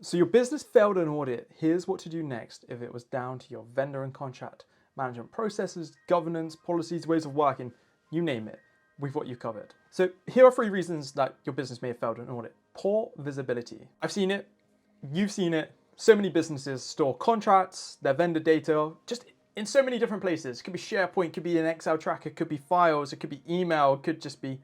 So your business failed an audit. Here's what to do next if it was down to your vendor and contract management processes, governance, policies, ways of working, you name it. We've got you covered. So here are 3 reasons that your business may have failed an audit. Poor visibility. I've seen it. You've seen it. So many businesses store contracts, their vendor data, just in so many different places. It could be SharePoint, it could be an Excel tracker, it could be files, it could be email, it could just be,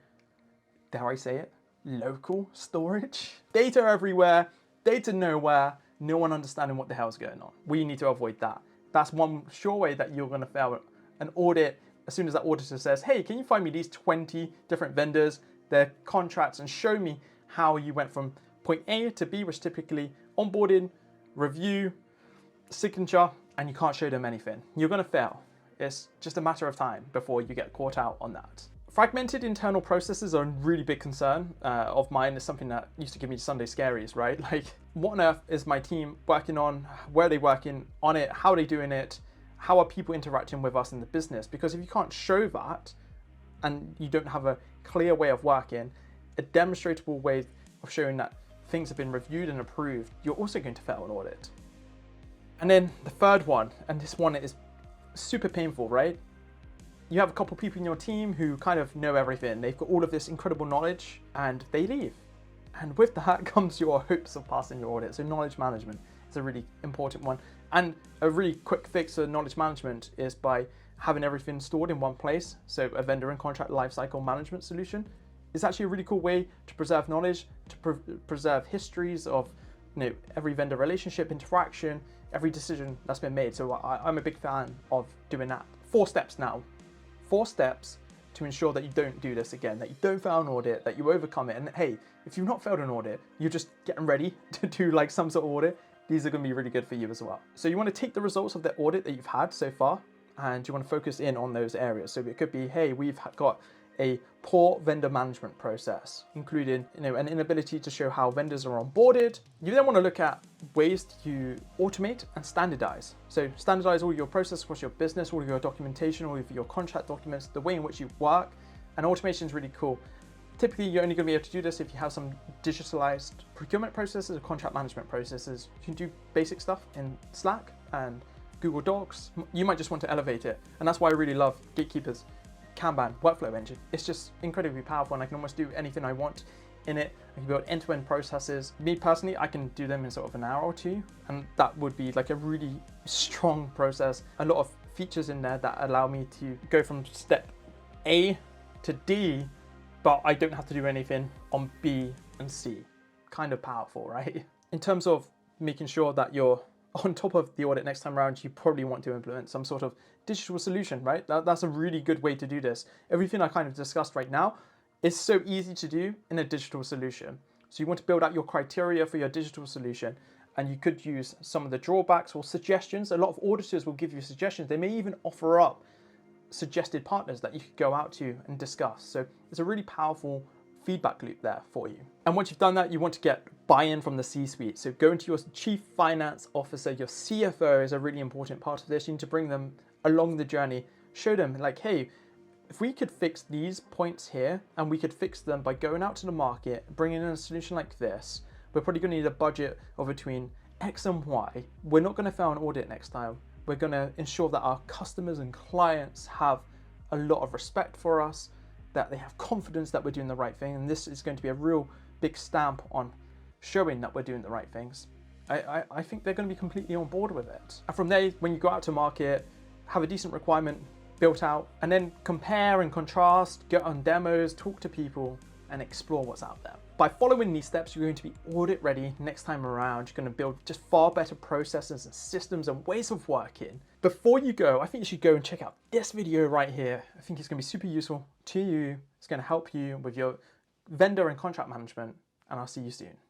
dare I say it, local storage. Data everywhere, data nowhere, no one understanding what the hell's going on. We need to avoid that. That's one sure way that you're going to fail an audit. As soon as that auditor says, hey, can you find me these 20 different vendors, their contracts, and show me how you went from point A to B, which typically onboarding, review, signature, and you can't show them anything. You're going to fail. It's just a matter of time before you get caught out on that. Fragmented internal processes are a really big concern of mine. It's something that used to give me Sunday scaries, right? Like, what on earth is my team working on? Where are they working on it? How are they doing it? How are people interacting with us in the business? Because if you can't show that and you don't have a clear way of working, a demonstrable way of showing that things have been reviewed and approved, you're also going to fail an audit. And then the third one, and this one is super painful, right? You have a couple people in your team who kind of know everything. They've got all of this incredible knowledge and they leave. And with that comes your hopes of passing your audit. So knowledge management is a really important one. And a really quick fix for knowledge management is by having everything stored in one place. So a vendor and contract lifecycle management solution is actually a really cool way to preserve knowledge, to preserve histories of every vendor relationship, interaction, every decision that's been made. So I'm a big fan of doing that. 4 steps now. 4 steps to ensure that you don't do this again, that you don't fail an audit, that you overcome it. And hey, if you've not failed an audit, you're just getting ready to do like some sort of audit, these are going to be really good for you as well. So you want to take the results of the audit that you've had so far and you want to focus in on those areas. So it could be, hey, we've got a poor vendor management process, including an inability to show how vendors are onboarded. You then want to look at ways to automate and standardize. So standardize all your processes across your business, all of your documentation, all of your contract documents, the way in which you work. And automation is really cool. Typically, you're only going to be able to do this if you have some digitalized procurement processes or contract management processes. You can do basic stuff in Slack and Google Docs. You might just want to elevate it. And that's why I really love Gatekeeper's Kanban workflow engine. It's just incredibly powerful and I can almost do anything I want in it. I can build end-to-end processes. Me personally, I can do them in sort of an hour or 2, and that would be like a really strong process. A lot of features in there that allow me to go from step A to D, but I don't have to do anything on B and C. Kind of powerful, right? In terms of making sure that you're on top of the audit next time around, you probably want to implement some sort of digital solution, right? That's a really good way to do this. Everything I kind of discussed right now is so easy to do in a digital solution. So you want to build out your criteria for your digital solution, and you could use some of the drawbacks or suggestions. A lot of auditors will give you suggestions. They may even offer up suggested partners that you could go out to and discuss. So it's a really powerful feedback loop there for you. And once you've done that, you want to get buy-in from the C-suite. So go into your chief finance officer, your CFO is a really important part of this. You need to bring them along the journey, show them like, hey, if we could fix these points here and we could fix them by going out to the market, bringing in a solution like this, we're probably going to need a budget of between X and Y. We're not going to fail an audit next time. We're going to ensure that our customers and clients have a lot of respect for us, that they have confidence that we're doing the right thing. And this is going to be a real big stamp on showing that we're doing the right things. I think they're going to be completely on board with it. And from there, when you go out to market, have a decent requirement built out, and then compare and contrast, get on demos, talk to people, and explore what's out there. By following these steps, you're going to be audit ready next time around. You're going to build just far better processes and systems and ways of working. Before you go, I think you should go and check out this video right here. I think it's going to be super useful to you. It's going to help you with your vendor and contract management, and I'll see you soon.